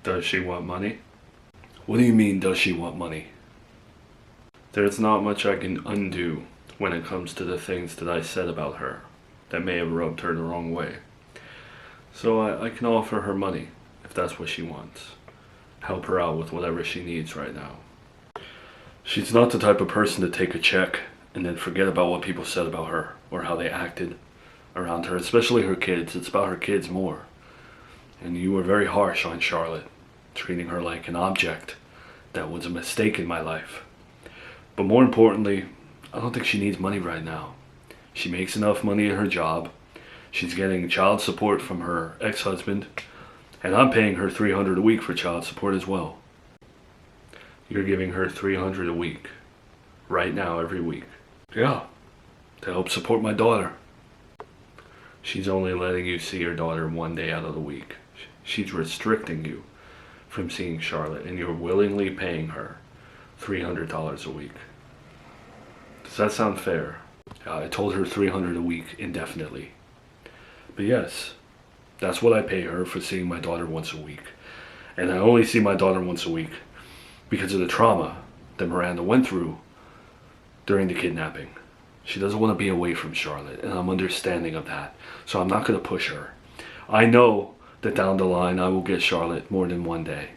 Does she want money? What do you mean, does she want money? There's not much I can undo when it comes to the things that I said about her that may have rubbed her the wrong way. So I can offer her money if that's what she wants. Help her out with whatever she needs right now. She's not the type of person to take a check and then forget about what people said about her or how they acted around her, especially her kids. It's about her kids more. And you were very harsh on Charlotte, treating her like an object. That was a mistake in my life. But more importantly, I don't think she needs money right now. She makes enough money at her job. She's getting child support from her ex-husband, and I'm paying her $300 a week for child support as well. You're giving her $300 a week, right now, every week. Yeah, to help support my daughter. She's only letting you see your daughter one day out of the week. She's restricting you from seeing Charlotte, and you're willingly paying her $300 a week. Does that sound fair? I told her $300 a week indefinitely. But yes, that's what I pay her for seeing my daughter once a week. And I only see my daughter once a week because of the trauma that Miranda went through during the kidnapping. She doesn't want to be away from Charlotte, and I'm understanding of that. So I'm not going to push her. I know that down the line I will get Charlotte more than one day.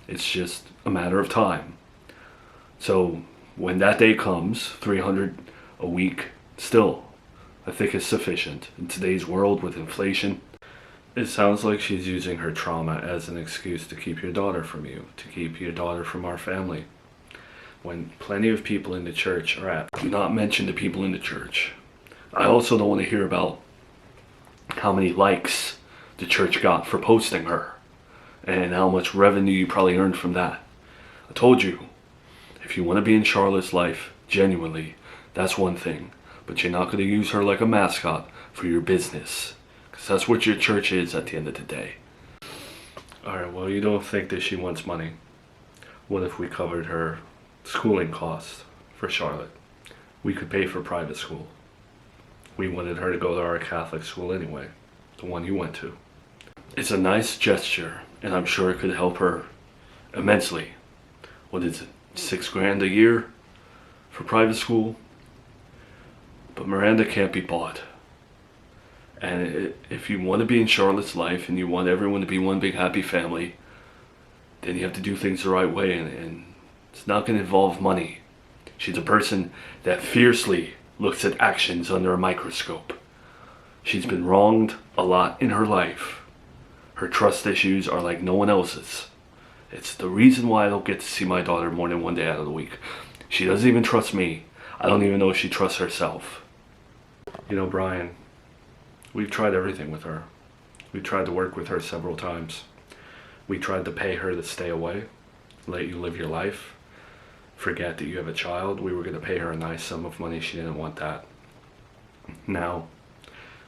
It's just a matter of time. So when that day comes, $300 a week still, I think is sufficient. In today's world with inflation, it sounds like she's using her trauma as an excuse to keep your daughter from you, to keep your daughter from our family. When plenty of people in the church are at, do not mention the people in the church. I also don't want to hear about how many likes the church got for posting her and how much revenue you probably earned from that. I told you, if you want to be in Charlotte's life genuinely, that's one thing, but you're not going to use her like a mascot for your business, because that's what your church is at the end of the day. Alright, well, you don't think that she wants money. What if we covered her schooling costs for Charlotte? We could pay for private school. We wanted her to go to our Catholic school anyway, the one you went to. It's a nice gesture, and I'm sure it could help her immensely. What is it, $6,000 a year for private school? But Miranda can't be bought. And if you want to be in Charlotte's life and you want everyone to be one big happy family, then you have to do things the right way, and it's not going to involve money. She's a person that fiercely looks at actions under a microscope. She's been wronged a lot in her life. Her trust issues are like no one else's. It's the reason why I don't get to see my daughter more than one day out of the week. She doesn't even trust me. I don't even know if she trusts herself. You know, Brian, we've tried everything with her. We've tried to work with her several times. We tried to pay her to stay away, let you live your life, forget that you have a child. We were going to pay her a nice sum of money. She didn't want that. Now,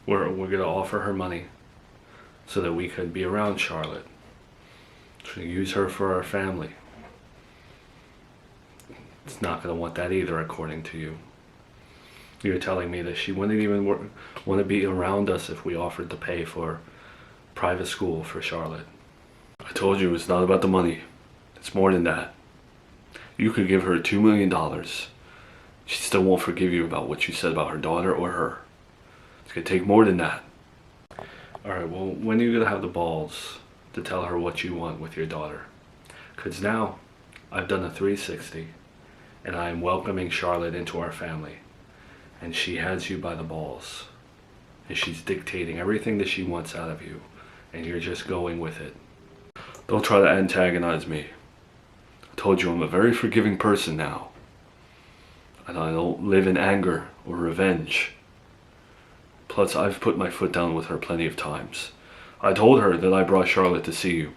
we're going to offer her money so that we could be around Charlotte, to use her for our family. It's not going to want that either, according to you. You're telling me that she wouldn't even want to be around us if we offered to pay for private school for Charlotte. I told you it's not about the money. It's more than that. You could give her $2 million. She still won't forgive you about what you said about her daughter or her. It's going to take more than that. Alright, well, when are you going to have the balls to tell her what you want with your daughter? Because now, I've done a 360, and I am welcoming Charlotte into our family. And she has you by the balls. And she's dictating everything that she wants out of you. And you're just going with it. Don't try to antagonize me. I told you I'm a very forgiving person now. And I don't live in anger or revenge. Plus, I've put my foot down with her plenty of times. I told her that I brought Charlotte to see you.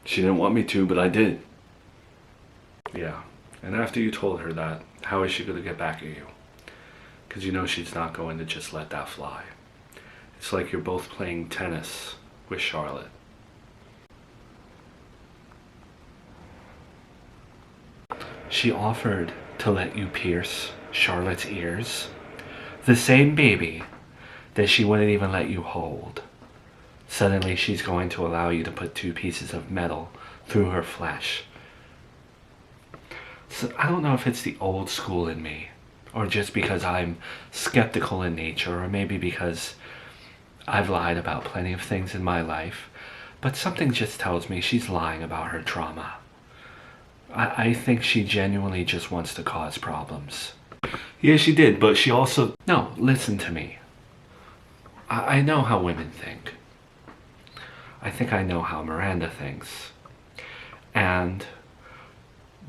She didn't want me to, but I did. Yeah, and after you told her that, how is she going to get back at you? Because you know she's not going to just let that fly. It's like you're both playing tennis with Charlotte. She offered to let you pierce Charlotte's ears. The same baby that she wouldn't even let you hold. Suddenly she's going to allow you to put 2 pieces of metal through her flesh. So I don't know if it's the old school in me, or just because I'm skeptical in nature, or maybe because I've lied about plenty of things in my life, but something just tells me she's lying about her trauma. I think she genuinely just wants to cause problems. Yeah, she did, but she also... No, listen to me. I know how women think. I think I know how Miranda thinks. And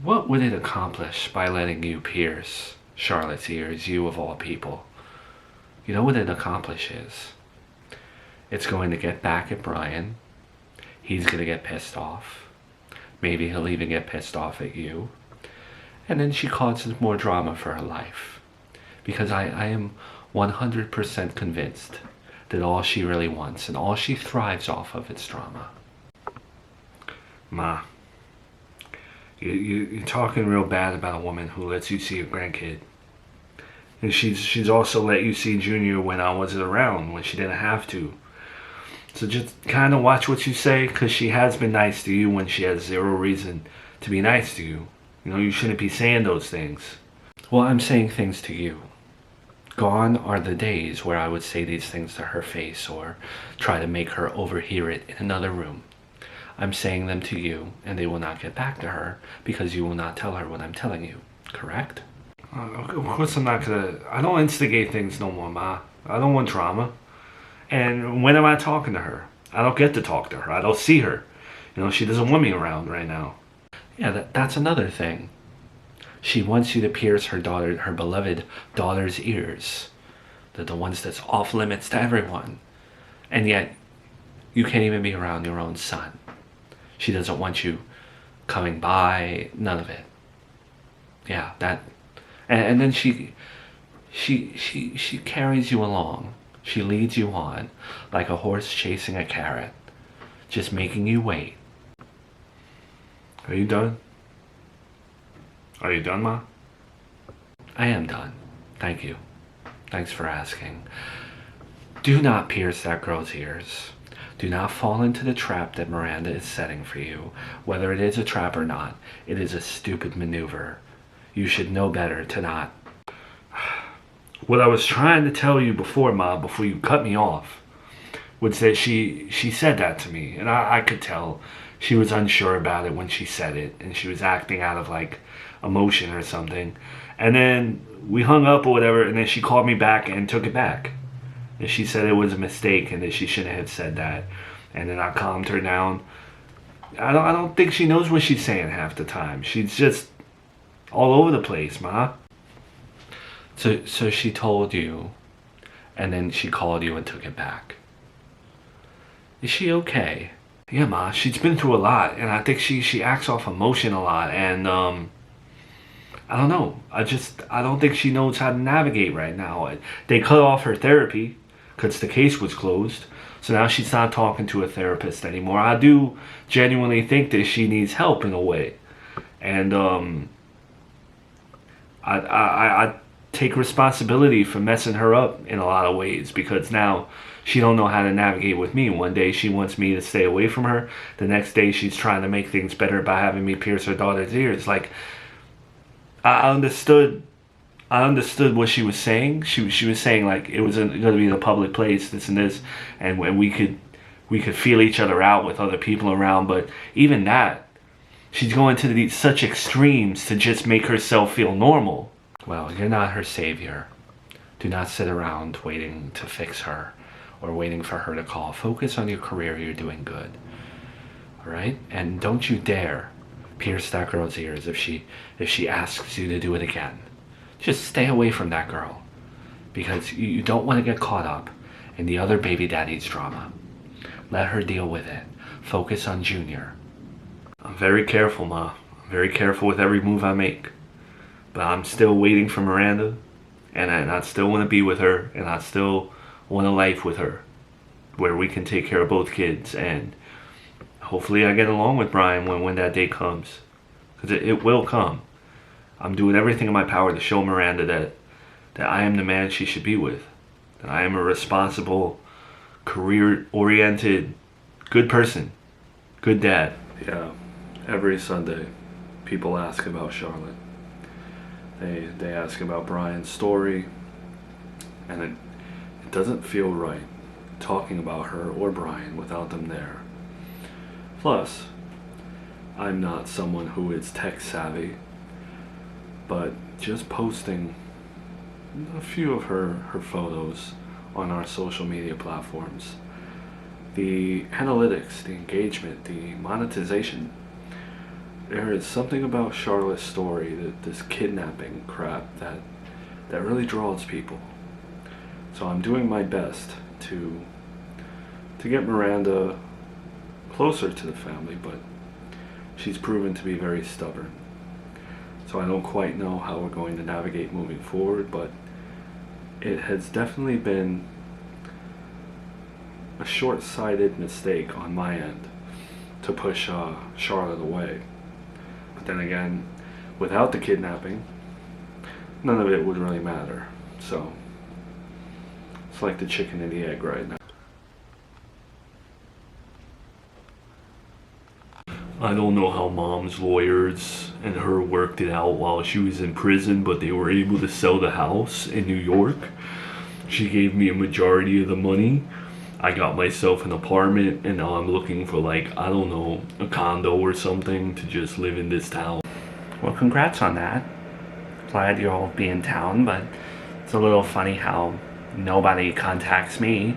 what would it accomplish by letting you pierce Charlotte's ears, you of all people? You know what it accomplishes? It's going to get back at Brian. He's going to get pissed off. Maybe he'll even get pissed off at you. And then she causes more drama for her life. Because I am 100% convinced that all she really wants and all she thrives off of is drama. Ma, you're talking real bad about a woman who lets you see your grandkid. And she's also let you see Junior when I wasn't around, when she didn't have to. So just kind of watch what you say, because she has been nice to you when she has zero reason to be nice to you. You know, you shouldn't be saying those things. Well, I'm saying things to you. Gone are the days where I would say these things to her face or try to make her overhear it in another room. I'm saying them to you, and they will not get back to her because you will not tell her what I'm telling you. Correct? Of course I'm not gonna... I don't instigate things no more, Ma. I don't want drama. And when am I talking to her? I don't get to talk to her. I don't see her. You know, she doesn't want me around right now. Yeah, that's another thing. She wants you to pierce her beloved daughter's ears. The ones that's off limits to everyone. And yet, you can't even be around your own son. She doesn't want you coming by, none of it. Yeah, that... And then she carries you along. She leads you on like a horse chasing a carrot, just making you wait. Are you done? Are you done, Ma? I am done. Thank you. Thanks for asking. Do not pierce that girl's ears. Do not fall into the trap that Miranda is setting for you. Whether it is a trap or not, it is a stupid maneuver. You should know better to not... What I was trying to tell you before, Ma, before you cut me off, was that she said that to me. And I could tell she was unsure about it when she said it. And she was acting out of, like, emotion or something. And then we hung up or whatever, and then she called me back and took it back. And she said it was a mistake and that she shouldn't have said that. And then I calmed her down. I don't think she knows what she's saying half the time. She's just all over the place, Ma. So she told you, and then she called you and took it back. Is she okay? Yeah, Ma, she's been through a lot, and I think she acts off emotion a lot, and I don't know. I don't think she knows how to navigate right now. They cut off her therapy because the case was closed, so now she's not talking to a therapist anymore. I do genuinely think that she needs help in a way, and I take responsibility for messing her up in a lot of ways, because now she don't know how to navigate with me. One day she wants me to stay away from her. The next day she's trying to make things better by having me pierce her daughter's ears. Like, I understood what she was saying. She was saying, like, it was going to be in a public place, this and this, and when we could feel each other out with other people around. But even that, she's going to such extremes to just make herself feel normal. Well, you're not her savior. Do not sit around waiting to fix her or waiting for her to call. Focus on your career. You're doing good. All right? And don't you dare pierce that girl's ears if she asks you to do it again. Just stay away from that girl, because you don't want to get caught up in the other baby daddy's drama. Let her deal with it. Focus on Junior. I'm very careful, Ma. I'm very careful with every move I make. But I'm still waiting for Miranda, and I still want to be with her, and I still want a life with her where we can take care of both kids, and hopefully I get along with Brian when that day comes, because it will come. I'm doing everything in my power to show Miranda that I am the man she should be with, that I am a responsible, career-oriented Good person. Good dad. Yeah, every Sunday, people ask about Charlotte. They ask about Brian's story, and it doesn't feel right talking about her or Brian without them there. Plus, I'm not someone who is tech savvy, but just posting a few of her photos on our social media platforms, the analytics, the engagement, the monetization, there is something about Charlotte's story, this kidnapping crap, that really draws people. So I'm doing my best to get Miranda closer to the family, but she's proven to be very stubborn. So I don't quite know how we're going to navigate moving forward, but it has definitely been a short-sighted mistake on my end to push Charlotte away. But then again, without the kidnapping, none of it would really matter. So it's like the chicken and the egg right now. I don't know how Mom's lawyers and her worked it out while she was in prison, but they were able to sell the house in New York. She gave me a majority of the money. I got myself an apartment, and now I'm looking for, like, I don't know, a condo or something to just live in this town. Well, congrats on that. Glad you'll be in town, but it's a little funny how nobody contacts me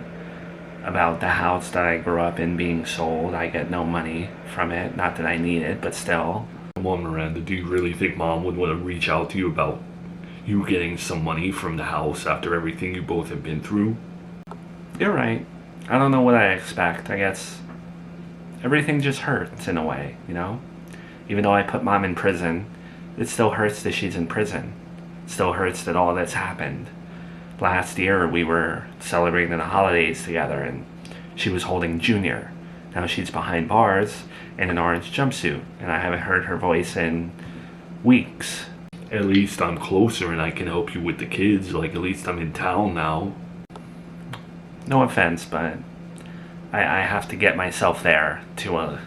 about the house that I grew up in being sold. I get no money from it. Not that I need it, but still. Come on, Miranda, do you really think Mom would want to reach out to you about you getting some money from the house after everything you both have been through? You're right. I don't know what I expect. I guess everything just hurts in a way, you know? Even though I put Mom in prison, it still hurts that she's in prison. It still hurts that all that's happened. Last year we were celebrating the holidays together and she was holding Junior. Now she's behind bars in an orange jumpsuit and I haven't heard her voice in weeks. At least I'm closer and I can help you with the kids. Like, at least I'm in town now. No offense, but I have to get myself there to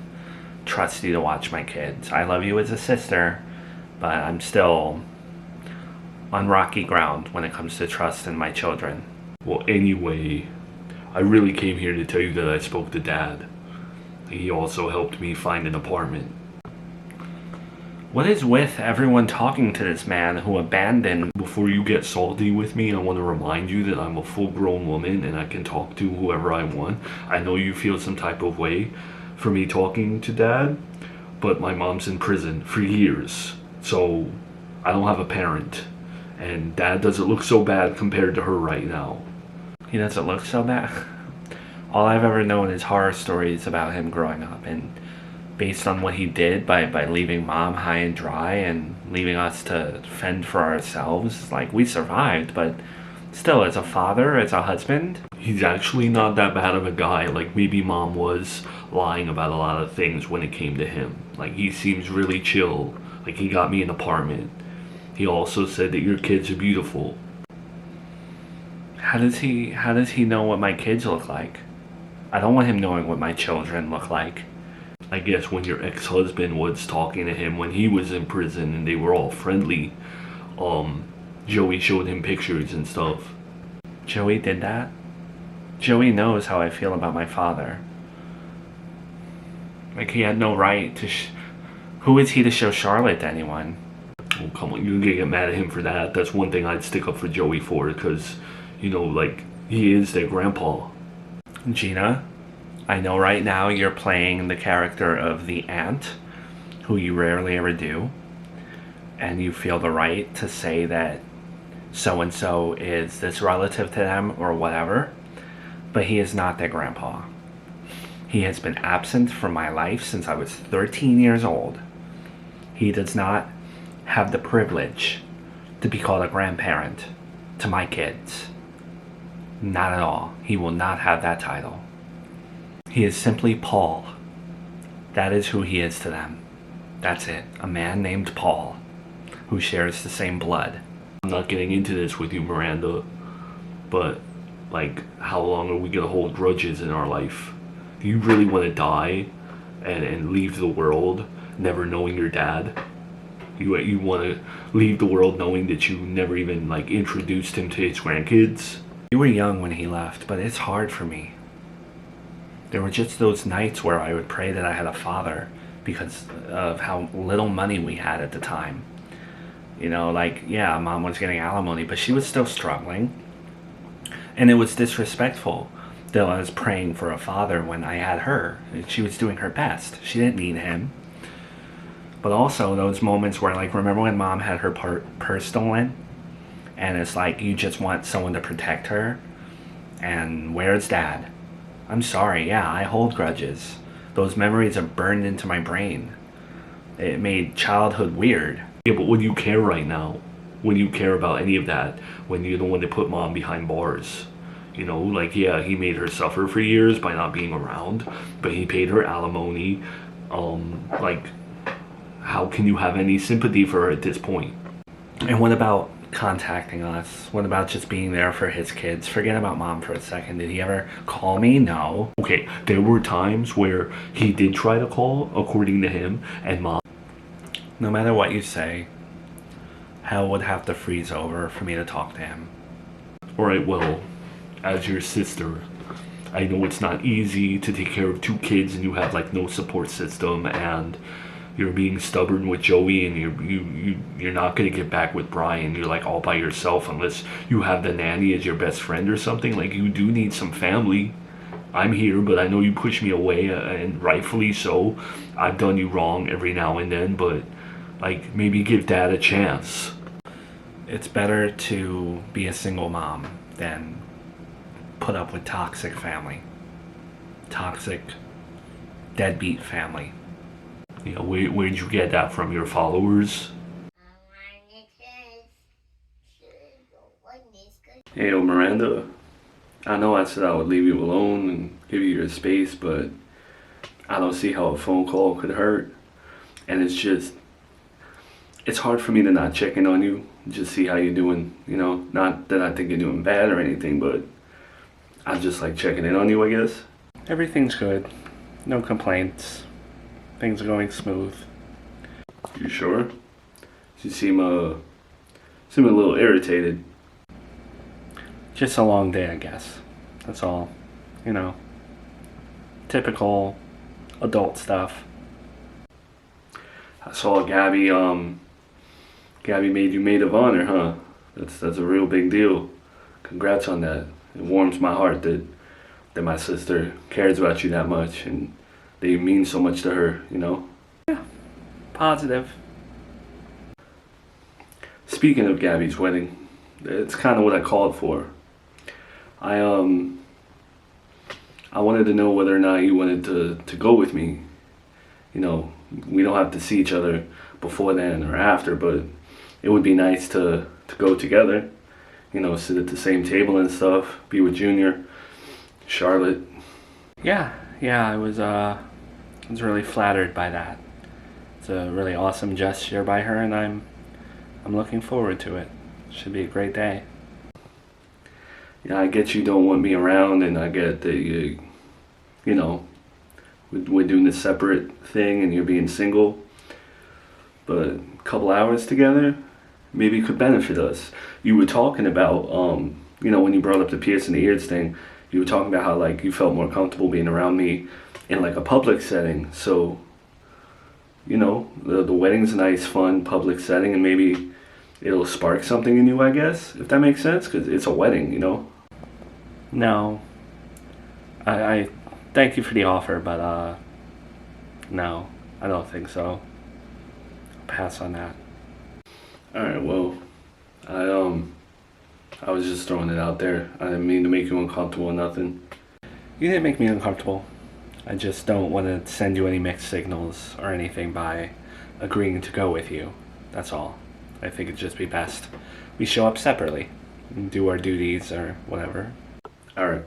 trust you to watch my kids. I love you as a sister, but I'm still on rocky ground when it comes to trust in my children. Well, anyway, I really came here to tell you that I spoke to Dad. He also helped me find an apartment. What is with everyone talking to this man who abandoned? Before you get salty with me, I want to remind you that I'm a full-grown woman and I can talk to whoever I want. I know you feel some type of way for me talking to Dad, but my mom's in prison for years, so I don't have a parent. And Dad doesn't look so bad compared to her right now. He doesn't look so bad? All I've ever known is horror stories about him growing up, and based on what he did by leaving Mom high and dry and leaving us to fend for ourselves, like, we survived, but still, as a father, as a husband, he's actually not that bad of a guy. Like, maybe Mom was lying about a lot of things when it came to him. Like, he seems really chill. Like, he got me an apartment. He also said that your kids are beautiful. How does he know what my kids look like? I don't want him knowing what my children look like. I guess when your ex-husband was talking to him when he was in prison and they were all friendly, Joey showed him pictures and stuff. Joey did that? Joey knows how I feel about my father. Like, he had no right to who is he to show Charlotte to anyone? Oh, come on, you can get mad at him for that. That's one thing I'd stick up for Joey for, because, you know, like, he is their grandpa. Gina, I know right now you're playing the character of the aunt, who you rarely ever do, and you feel the right to say that so-and-so is this relative to them or whatever, but he is not their grandpa. He has been absent from my life since I was 13 years old. He does not have the privilege to be called a grandparent to my kids. Not at all. He will not have that title. He is simply Paul. That is who he is to them. That's it. A man named Paul, who shares the same blood. I'm not getting into this with you, Miranda, but, like, how long are we gonna hold grudges in our life? You really want to die and leave the world never knowing your dad? You want to leave the world knowing that you never even like introduced him to his grandkids? You were young when he left, but it's hard for me. There were just those nights where I would pray that I had a father because of how little money we had at the time. You know, like, yeah, mom was getting alimony, but she was still struggling. And it was disrespectful that I was praying for a father when I had her. She was doing her best. She didn't need him. But also those moments where, like, remember when mom had her purse stolen? And it's like you just want someone to protect her? And where's dad? I'm sorry, yeah, I hold grudges. Those memories are burned into my brain. It made childhood weird. Yeah, but would you care right now? Would you care about any of that when you're the one that put mom behind bars? You know, like, yeah, he made her suffer for years by not being around, but he paid her alimony. Like, how can you have any sympathy for her at this point? And what about contacting us? What about just being there for his kids? Forget about mom for a second. Did he ever call me? No. Okay, there were times where he did try to call, according to him, and mom. No matter what you say, hell would have to freeze over for me to talk to him. Alright, well, as your sister, I know it's not easy to take care of two kids and you have like no support system, and you're being stubborn with Joey, and you're not gonna get back with Brian. You're like all by yourself unless you have the nanny as your best friend or something. Like, you do need some family. I'm here, but I know you push me away, and rightfully so. I've done you wrong every now and then, but like, maybe give dad a chance. It's better to be a single mom than put up with toxic family. Toxic, deadbeat family. You know, where'd you get that from? Your followers? Hey, Miranda. I know I said I would leave you alone and give you your space, but I don't see how a phone call could hurt. And it's hard for me to not check in on you, just see how you're doing. You know, not that I think you're doing bad or anything, but I just like checking in on you, I guess. Everything's good. No complaints. Things are going smooth. You sure? You seem a little irritated. Just a long day, I guess. That's all. You know, typical adult stuff. I saw Gabby made you maid of honor, huh? That's a real big deal. Congrats on that. It warms my heart that my sister cares about you that much and that you mean so much to her, you know? Yeah. Positive. Speaking of Gabby's wedding, it's kind of what I called for. I wanted to know whether or not you wanted to go with me. You know, we don't have to see each other before then or after, but it would be nice to go together. You know, sit at the same table and stuff, be with Junior, Charlotte. Yeah, I was really flattered by that. It's a really awesome gesture by her, and I'm looking forward to it. Should be a great day. Yeah, I get you don't want me around, and I get that you know, we're doing this separate thing and you're being single. But a couple hours together maybe could benefit us. You were talking about, you know, when you brought up the piercing the ears thing, you were talking about how like you felt more comfortable being around me in like a public setting. So, you know, the wedding's a nice, fun public setting, and maybe it'll spark something in you, I guess, if that makes sense, because it's a wedding, you know? No. I thank you for the offer, but no, I don't think so. I'll pass on that. Alright, well, I was just throwing it out there. I didn't mean to make you uncomfortable or nothing. You didn't make me uncomfortable. I just don't want to send you any mixed signals or anything by agreeing to go with you. That's all. I think it'd just be best we show up separately and do our duties or whatever. Alright.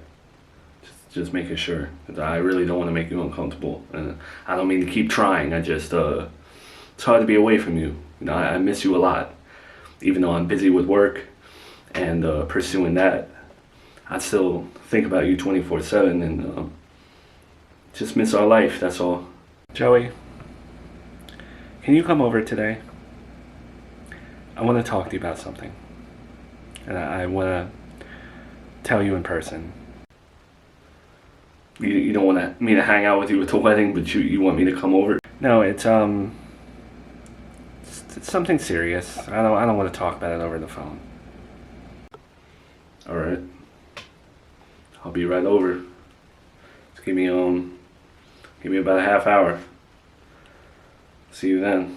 Just making sure. 'Cause I really don't want to make you uncomfortable. And I don't mean to keep trying. I just, it's hard to be away from you. You know, I miss you a lot. Even though I'm busy with work and pursuing that, I still think about you 24/7, and Just miss our life, that's all. Joey, can you come over today? I want to talk to you about something. And I want to tell you in person. You don't want me to hang out with you at the wedding, but you want me to come over? No, it's something serious. I don't want to talk about it over the phone. Alright. I'll be right over. Just give me about a half hour. See you then.